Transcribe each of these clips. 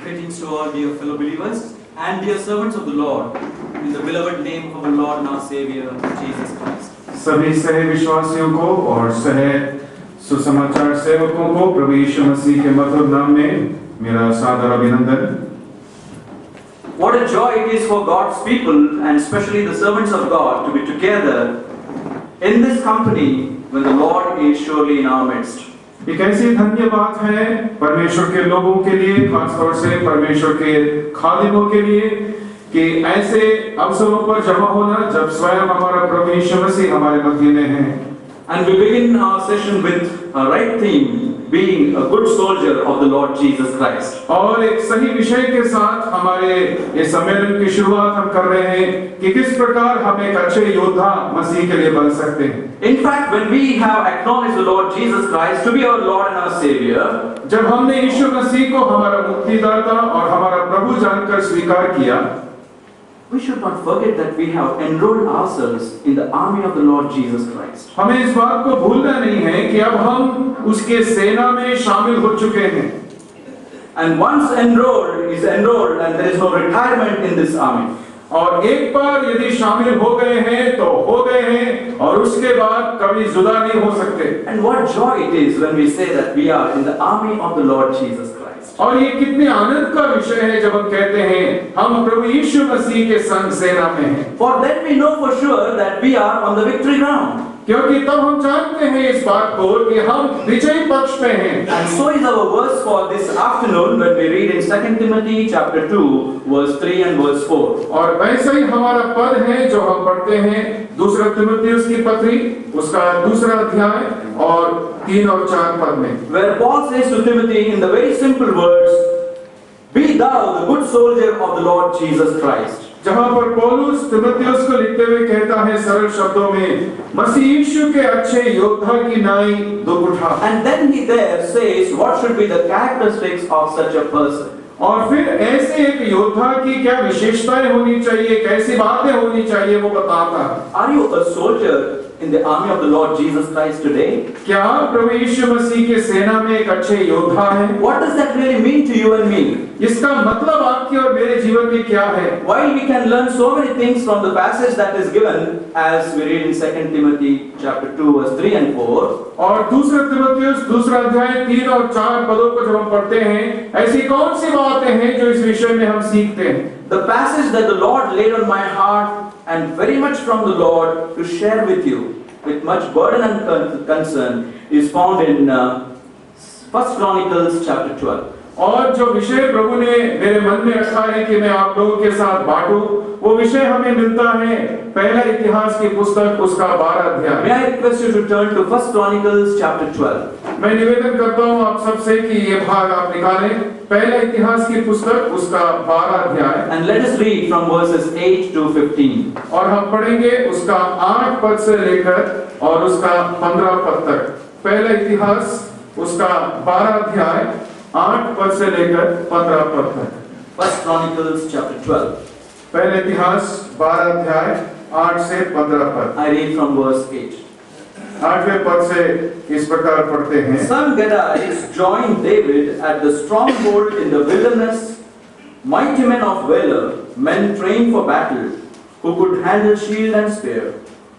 Greetings to all dear fellow believers and dear servants of the Lord, in the beloved name of our Lord and our Savior, Jesus Christ. सभी सह विश्वासियों को और सह सुसमाचार सेवकों को प्रभु यीशु मसीह के मधुर नाम में मेरा सादर अभिनंदन। What a joy it is for God's people and especially the servants of God to be together in this company when the Lord is surely in our midst. एक ऐसी धन्य बात है परमेश्वर के लोगों के लिए, खासतौर से परमेश्वर के खादिमों के लिए, कि ऐसे अवसरों पर जमा होना जब स्वयं हमारा प्रभु यीशु मसीह हमारे मध्य में है। And we begin our session with a right theme, being a good soldier of the Lord Jesus Christ. और एक सही विषय के साथ हमारे इस सम्मेलन की शुरुआत हम कर रहे हैं कि किस प्रकार हम एक अच्छे योद्धा मसीह के लिए बन सकते हैं। In fact, when we have acknowledged the Lord Jesus Christ to be our Lord and our Savior, जब हमने यीशु मसीह को हमारा मुक्तिदाता और हमारा प्रभु जानकर स्वीकार किया, we should not forget that we have enrolled ourselves in the army of the Lord Jesus Christ. हमें इस बात को भूलना नहीं है कि अब हम उसके सेना में शामिल हो चुके हैं। And once enrolled is enrolled and there is no retirement in this army. और एक बार यदि शामिल हो गए हैं तो हो गए हैं और उसके बाद कभी जुदा नहीं हो सकते। And what joy it is when we say that we are in the army of the Lord Jesus Christ. और ये कितने आनंद का विषय है जब हम कहते हैं हम प्रभु यीशु मसीह के संग सेना में हैं। For then we know for sure that we are on the victory ground. क्योंकि तब हम जानते हैं इस बात को कि हम विजयी पक्ष में हैं। And so is our verse for this afternoon when we read in 2 Timothy chapter 2 verse 3 and verse 4. और वैसे ही हमारा पद है जो हम पढ़ते हैं दूसरा तिमुथियुस की पत्री उसका दूसरा अध्याय और 3 और 4 पद में, where Paul says to Timothy in the very simple words, "Be thou the good soldier of the Lord Jesus Christ." जहां पर पौलुस तिमुथियुस को लिखते हुए कहता है सरल शब्दों में, मसीह यीशु के अच्छे योद्धा की नाई दुख उठा। And then he there says what should be the characteristics of such a person. और फिर ऐसे एक योद्धा की क्या विशेषताएं होनी चाहिए, कैसी बातें होनी चाहिए वो बताता है। Are you a soldier in the army of the Lord Jesus Christ today? क्या प्रभु यीशु मसीह के सेना में एक अच्छे योद्धा हैं? What does that really mean to you and me? इसका मतलब आपके और मेरे जीवन में क्या है? While we can learn so many things from the passage that is given as we read in 2 Timothy chapter 2 verse 3 and 4, और दूसरा तिमुथियुस दूसरा अध्याय 3 और 4 पदों को जब हम पढ़ते हैं, ऐसी कौन सी बातें हैं जो इस विषय में हम सीखते हैं? the passage that the Lord laid on my heart and very much from the Lord to share with you with much burden and concern is found in 1 Chronicles chapter 12. और जो विषय प्रभु ने मेरे मन में रखा है कि मैं आप लोगों के साथ बांटूं, वो विषय हमें मिलता है पहला इतिहास की पुस्तक उसका 12 अध्याय। May I request you to turn to 1 Chronicles chapter 12. मैं निवेदन करता हूं आप सबसे कि ये भाग आप निकालें, पहला इतिहास की पुस्तक उसका 12 अध्याय, And let us read from verses 8 to 15. और हम पढ़ेंगे उसका 8 पद से लेकर और उसका 15 पद तक। पहला इतिहास उसका 12 अध्याय 8 पद से लेकर 15 पद तक। 1 Chronicles chapter 12. पहले इतिहास 12 अध्याय 8 से 15 पद। I read from verse 8. 8वें पद से इस प्रकार पढ़ते हैं, Some Gadites joined David at the stronghold in the wilderness, mighty men of valor, men trained for battle, who could handle shield and spear,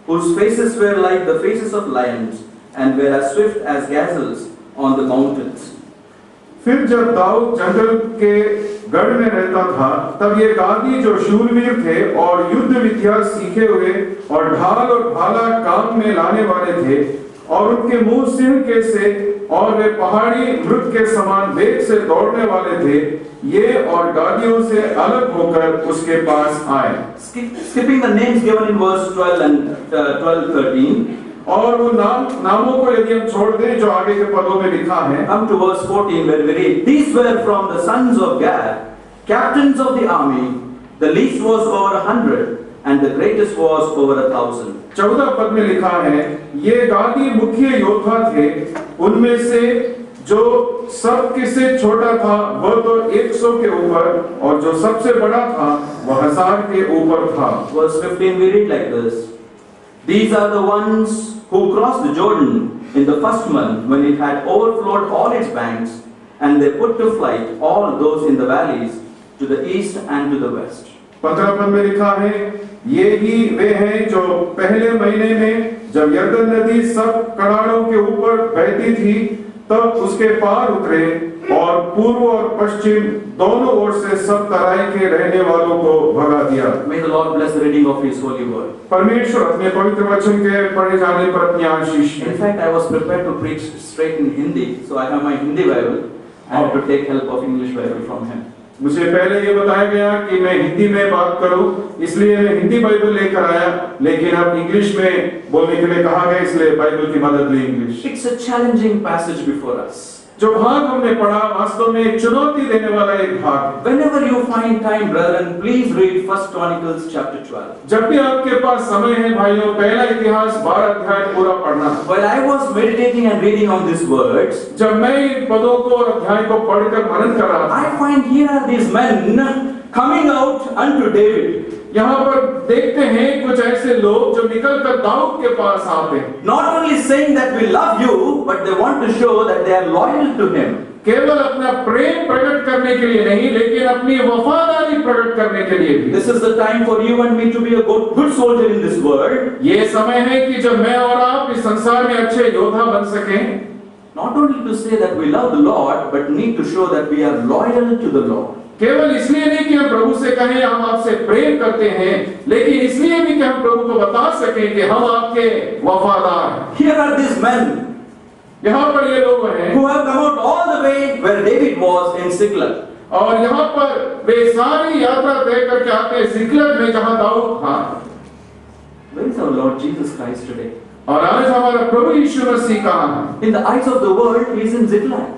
whose faces were like the faces of lions, and were as swift as gazelles on the mountains. फिर जब दाऊद जंगल के गढ़ में रहता था, तब ये गादी जो शूरवीर थे और युद्ध विद्या सीखे हुए और ढाल और भाला काम में लाने वाले थे, और उनके मुंह सिंह के से और वे पहाड़ी मृग के समान वेग से दौड़ने वाले थे, ये और गादियों से अलग होकर उसके पास आए। Skipping the names given in verse 12 and 12-13, और वो नामों को यदि हम छोड़ दें जो आगे के पदों में लिखा है, come to verse 14 where we read, These were from the sons of Gad, captains of the army, the least was over 100 and the greatest was over 1,000. 14 पद में लिखा है, ये गादी मुख्य योद्धा थे, उनमें से जो सबके से छोटा था वह तो 100 के ऊपर, और जो सबसे बड़ा था वह 1000 के ऊपर था। Verse 15 we read like this, These are the ones who crossed the Jordan in the first month when it had overflowed all its banks, and they put to flight all those in the valleys to the east and to the west. 15 पद में लिखा है, ये ही वे हैं जो पहले महीने में जब यरदन नदी सब कनानों के ऊपर बहती थी तब उसके पार उतरे और पूर्व और पश्चिम दोनों ओर से सब तराई के रहने वालों को भगा दिया। May the Lord bless the reading of His holy word. परमेश्वर अपने पवित्र वचन के पढ़े जाने पर अपनी आशीष In fact, I was prepared to preach straight in Hindi, so I have my Hindi Bible and to take help of English Bible from him. मुझे पहले ये बताया गया कि मैं हिंदी में बात करूं, इसलिए मैं हिंदी बाइबल लेकर आया, लेकिन अब इंग्लिश में बोलने के लिए कहा गया, इसलिए बाइबल की मदद ली English. It's a challenging passage before us. जो भाग हमने पढ़ा वास्तव में एक चुनौती देने वाला एक भाग है। Whenever you find time, brethren, please read 1 Chronicles chapter 12. जब भी आपके पास समय है भाइयों, पहला इतिहास 12 अध्याय पूरा पढ़ना। While I was meditating and reading on these words, जब मैं इन पदों को और अध्याय को पढ़कर मनन कर रहा था, I find here are these men coming out unto David. यहाँ पर देखते हैं कुछ ऐसे लोग जो निकलकर दाऊद के पास आते हैं। Not only saying that we love you, but they want to show that they are loyal to him. केवल अपना प्रेम प्रकट करने के लिए नहीं, लेकिन अपनी वफादारी प्रकट करने के लिए भी। This is the time for you and me to be a good soldier in this world. ये समय है कि जब मैं और आप इस संसार में अच्छे योद्धा बन सकें। Not only to say that we love the Lord, but need to show that we are loyal to the Lord. केवल इसलिए नहीं कि हम प्रभु से कहें हम आपसे प्रेम करते हैं, लेकिन इसलिए भी कि हम प्रभु को बता सकें कि हम आपके वफादार हैं। Here are these men यहाँ पर ये लोग हैं who have come out all the way where David was in Ziklag. और यहाँ पर वे सारी यात्रा तय करके आते हैं जिक्लग में जहाँ दाऊद था। Where is our Lord Jesus Christ today? और आज हमारा प्रभु यीशु मसीह कहाँ है? In the eyes of the world, he is in Ziklag.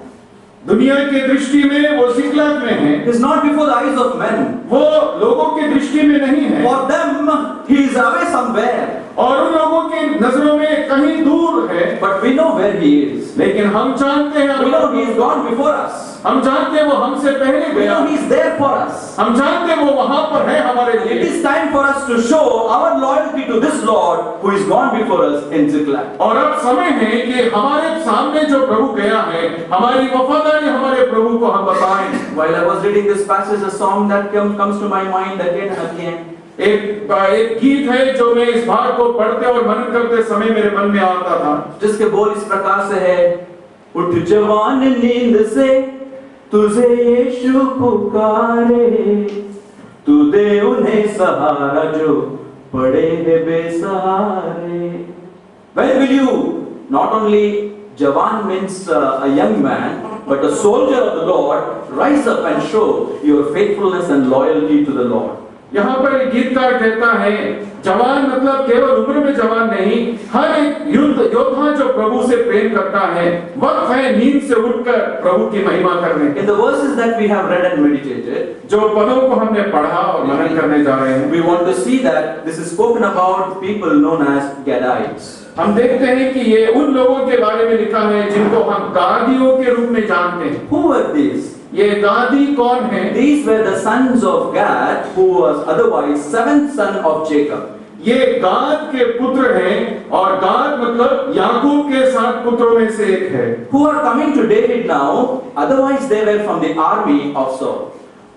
दुनिया की दृष्टि में वो जिक्लग में है। He is not before the eyes of men. वो लोगों की दृष्टि में नहीं है। For them, he is away somewhere. और उन लोगों की नजरों में कहीं दूर है। But we know where he is. लेकिन हम जानते हैं, We know he is gone before us. हम जानते हैं वो हमसे पहले We गया। know he is there for us. हम जानते हैं वो वहाँ पर है हमारे It लिए। is time for us to show our loyalty to this Lord who is gone before us in Ziklag. और अब समय है कि हमारे सामने जो प्रभु गया है, हमारी वफादारी हमारे प्रभु को हम बताएं। While I was reading this passage, a song that comes to my mind again and again. एक गीत है जो मैं इस भाग को पढ़ते और मनन करते समय मेरे मन में आता था, जिसके बोल इस प्रकार से है, उठ जवान नींद से तुझे यीशु पुकारे, तू दे उन्हें सहारा जो पड़े हैं बेसहारे. When will you, not only Jawan means a young man, but a soldier of the Lord, rise up and show your faithfulness and loyalty to the Lord. यहाँ पर एक गीतकार कहता है, जवान मतलब केवल उम्र में जवान नहीं, हर एक योद्धा जो प्रभु से प्रेम करता है, वक्त है नींद से उठकर प्रभु की महिमा करने। In the verses that we have read and meditated, जो पदों को हमने पढ़ा और मनन करने जा रहे हैं, we want to see that this is spoken about people known as Gadites. हम देखते हैं कि ये उन लोगों के बारे में लिखा है जिनको हम गादियों के रूप में जानते हैं। Who were these? ये गादी कौन है? These were the sons of Gad, who was otherwise seventh son of Jacob. ये गाद के पुत्र हैं और गाद मतलब याकूब के 7 पुत्रों में से एक है। Who are coming to David now, otherwise they were from the army of Saul.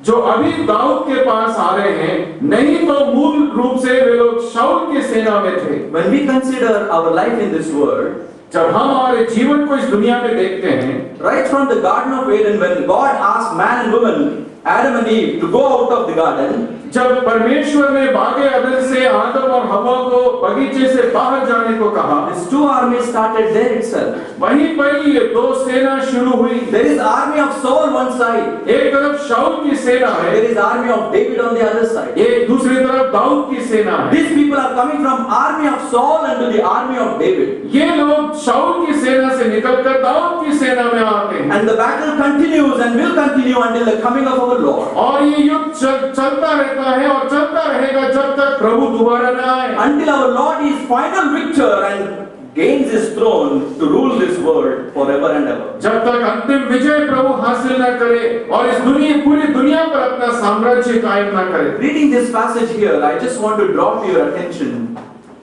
जो अभी दाऊद के पास आ रहे हैं, नहीं तो मूल रूप से वे लोग शाऊल की सेना में थे। When we consider our life in this world, जब हम हमारे जीवन को इस दुनिया में देखते हैं, right from the Garden of Eden, when God asked man and woman, Adam and Eve, to go out of the garden, जब परमेश्वर ने बागे अदन से आदम और हवा को बगीचे से बाहर जाने को कहा, these two armies started there itself. वहीं पर ही ये 2 सेना शुरू हुई। There is army of Saul one side, एक तरफ शाऊल की सेना है, there is army of David on the other side. एक दूसरी तरफ दाऊद की सेना है। These people are coming from army of Saul and to the army of David. ये लोग शाऊल की सेना से निकलकर दाऊद की सेना में आते हैं। And the battle continues and will continue until the coming of our Lord. और ये युद्ध चलता रहता है और चलता रहेगा जब तक प्रभु दोबारा न आए। Until our Lord is final victor and gains his throne to rule this world forever and ever. जब तक अंतिम विजय प्रभु हासिल न करे और इस पूरी दुनिया पर अपना साम्राज्य कायम न करे। Reading this passage here, I just want to draw to your attention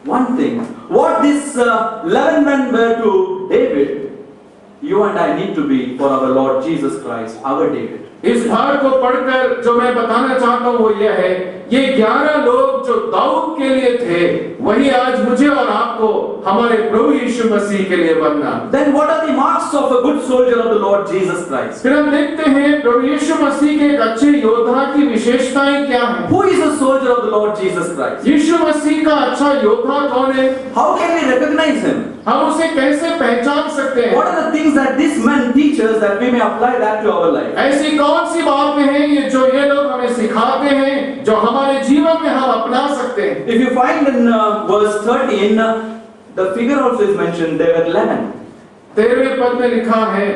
one thing. What these 11 men were to David, you and I need to be for our Lord Jesus Christ, our David. इस भाग को पढ़कर जो मैं बताना चाहता हूँ वो यह है, ये 11 लोग जो दाऊद के लिए थे, वही आज मुझे और आपको हमारे प्रभु यीशु मसीह के लिए बनना। Then what are the marks of a good soldier of the Lord Jesus Christ? फिर हम देखते हैं प्रभु यीशु मसीह के एक अच्छे योद्धा की विशेषताएं क्या हैं। Who is a soldier of the Lord Jesus Christ? यीशु मसीह का अच्छा योद्धा कौन है? How can we recognize him? हम उसे कैसे पहचान सकते हैं? What are the things that this man teaches that we may apply that to our life? ऐसी कौन सी बातें हैं ये जो ये लोग हमें सिखाते हैं, जो हमारे जीवन में हम अपना सकते हैं? If you find in verse 13, the figure also is mentioned. There were 11. 13वें पद में लिखा है,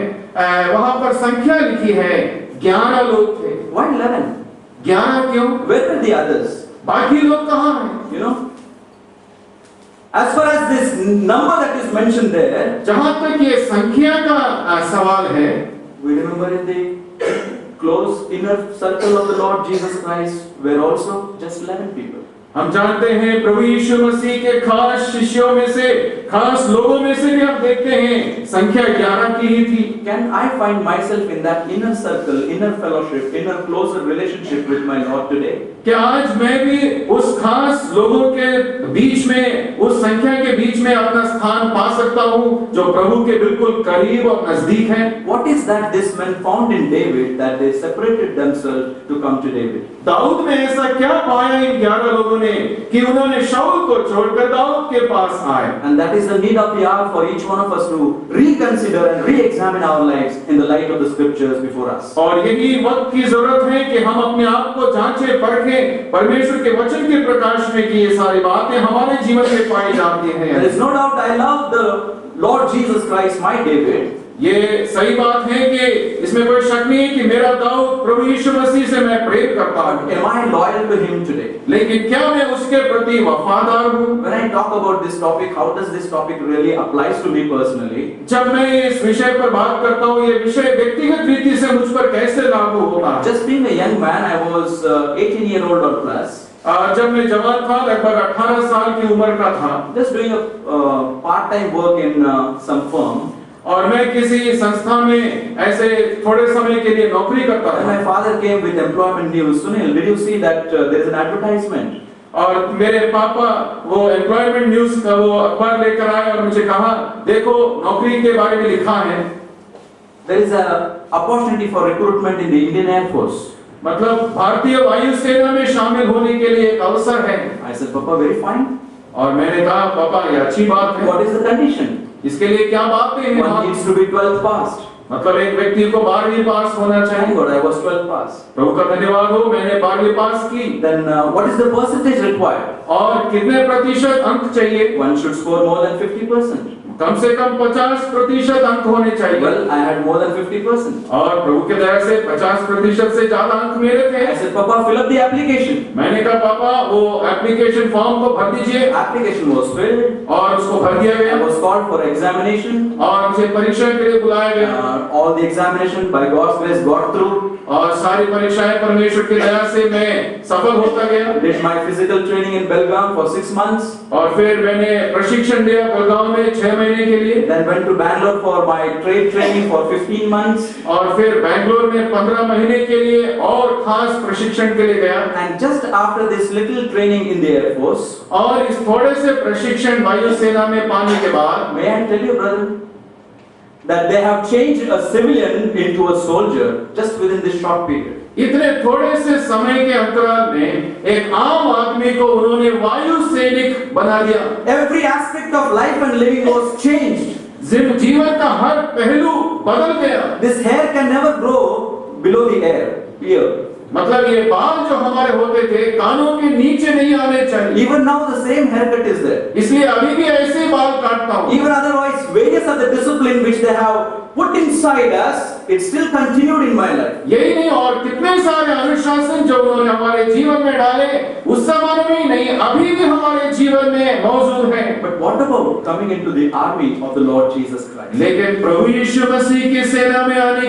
वहां पर संख्या लिखी है, 11 लोग थे। Why 11? 11 क्यों? Where were the others? बाकी लोग कहाँ हैं? You know, as far as this number that is mentioned there, जहां तक ये संख्या का सवाल है, we remember in the close inner circle of the Lord Jesus Christ were also just 11 people. हम जानते हैं प्रभु यीशु मसीह के खास शिष्यों में से, खास लोगों में से भी हम देखते हैं संख्या 11 की ही थी। Can I find myself in that inner circle, inner fellowship, inner closer relationship with my Lord today? क्या आज मैं भी उस खास लोगों के बीच में, उस संख्या के बीच में अपना स्थान पा सकता हूँ जो प्रभु के बिल्कुल करीब और नजदीक हैं? What is that this man found in David that they separated themselves to come to David? Dawood में ऐसा क्या पाया इन 11 लोगों ने कि उन्होंने शाऊल को छोड़कर दाऊद के पास आए? And that is the need of the hour for each one of us to reconsider and re-examine our lives in the light of the scriptures before us. और यही वक्त की जरूरत है कि हम अपने आप को जांचें परखें परमेश्वर के वचन के प्रकाश में कि ये सारी बातें हमारे जीवन में पाई जाती हैं। There is no doubt I love the Lord Jesus Christ, my David. ये सही बात है कि इसमें कोई शक नहीं है कि मेरा दाऊद प्रभु यीशु मसीह से मैं प्रेम करता हूँ। Am I loyal to him today? लेकिन क्या मैं उसके प्रति वफादार हूँ? When I talk about this topic, how does this topic really applies to me personally? जब मैं इस विषय पर बात करता हूँ, ये विषय व्यक्तिगत रीति से मुझ पर कैसे लागू होता है? Just being a young man, I was 18-year-old or plus. जब मैं जवान था, लगभग 18 साल की उम्र का था, Just doing a part-time work in some firm. और मैं किसी संस्था में ऐसे थोड़े समय के लिए नौकरी करता And था। my father came with employment news. Sunil, did you see that there is an advertisement? और मेरे पापा वो एम्प्लॉयमेंट न्यूज का वो अखबार लेकर आए और मुझे कहा, देखो नौकरी के बारे में लिखा है। There is a opportunity for recruitment in the Indian Air Force. मतलब भारतीय वायु सेना में शामिल होने के लिए एक अवसर है। I said, Papa, very fine. और मैंने कहा, पापा ये अच्छी बात है। What is the condition? इसके लिए क्या बातें हैं? One needs to be 12th passed. मतलब एक व्यक्ति को 12वीं पास होना Thank चाहिए। God, I was 12th passed. प्रभु का धन्यवाद हो, मैंने 12वीं पास की। Then what is the percentage required? और कितने प्रतिशत अंक चाहिए? One should score more than 50%. कम से कम 50% अंक होने चाहिए। Well, I had more than 50%. और प्रभु के दया से 50% से ज्यादा अंक मेरे थे। I said, Papa, fill up the application. मैंने कहा, पापा वो एप्लीकेशन फॉर्म को भर दीजिए। Application was filled. और उसको भर दिया I गया was called for examination. और मुझे परीक्षा के लिए बुलाया गया। All the examination by God's grace got through. और सारी परीक्षाएं परमेश्वर की दया से मैं सफल होता गया। Did my physical training in Belgaum for 6 months. और फिर मैंने प्रशिक्षण लिया बेलगांव में 6 महीने के लिए। Then went to Bangalore for my trade training for 15 months. और फिर बैंगलोर में 15 महीने के लिए और खास प्रशिक्षण के लिए गया। And just after this little training in the Air Force, और इस थोड़े से प्रशिक्षण वायु सेना में पाने के बाद, may I tell you, brother, that they have changed a civilian into a soldier just within this short period. इतने थोड़े से समय के अंतराल में एक आम आदमी को उन्होंने वायु सैनिक बना दिया। Every aspect of life and living was changed. जीवन का हर पहलू बदल गया। This hair can never grow below the ear. मतलब ये बाल जो हमारे होते थे कानों के नीचे नहीं आने चाहिए। Even now the same haircut is there. इसलिए अभी भी ऐसे बाल काटता हूँ। Even otherwise, various other discipline which they have put inside us, it still continued in my life. यही नहीं और कितने सारे अनुशासन जो उन्होंने हमारे जीवन में डाले उस जमाने में ही नहीं अभी भी हमारे जीवन में मौजूद हैं। But what about coming into the army of the Lord Jesus Christ? लेकिन प्रभु यीशु मसीह की सेना में आने